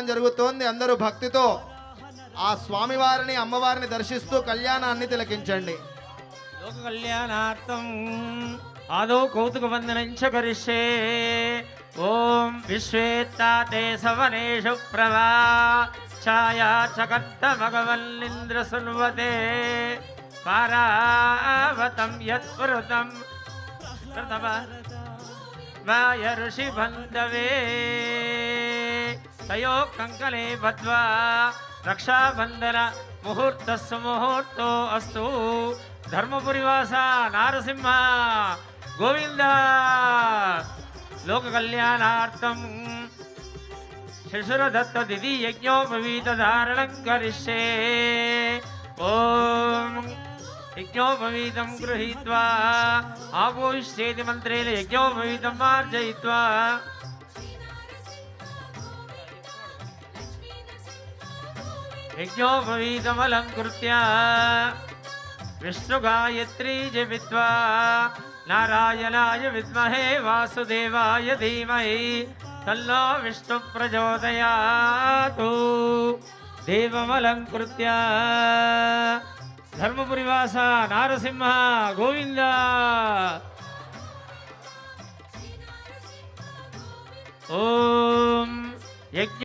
జరుగుతోంది. అందరూ భక్తితో ఆ స్వామివారిని అమ్మవారిని దర్శిస్తూ కళ్యాణాన్ని తిలకించండి. లోక కళ్యాణార్థం ఆదో కౌతుక వందనంచ కరిష్యే. ఓం విశ్వేత్తాతే సవనేషు ప్రభా ఛాయా చకర్త భగవల్లింద్ర సున్వతే పారావతం యత్పురుతం కృతవ వాయ ఋషి బంధవే తయో కంకలే బద్ధ్వా రక్షాబంధన ముహూర్తస్సు ముహూర్తో అస్తు. ధర్మపురివాస నారసింహ గోవింద. లోక కళ్యాణార్థం శశురదత్త దిది యజ్ఞోపవీత ధారణం కరిష్యే. ఓం యజ్ఞోపవీతం గృహీత్వా ఆపోయిష్యేతి మంత్రేణ యజ్ఞోపవీతం మార్జయిత్వా యజ్ఞోపవీతమలంకృత్య విష్ణుగాయత్రీ జపిత్వా నారాయణాయ విద్మహే వాసుదేవాయ ధీమహి తన్నో విష్ణు ప్రచోదయాతు. దేవమలంకృత్య ధర్మపురివాస నారసింహ గోవింద. ఓం యజ్ఞ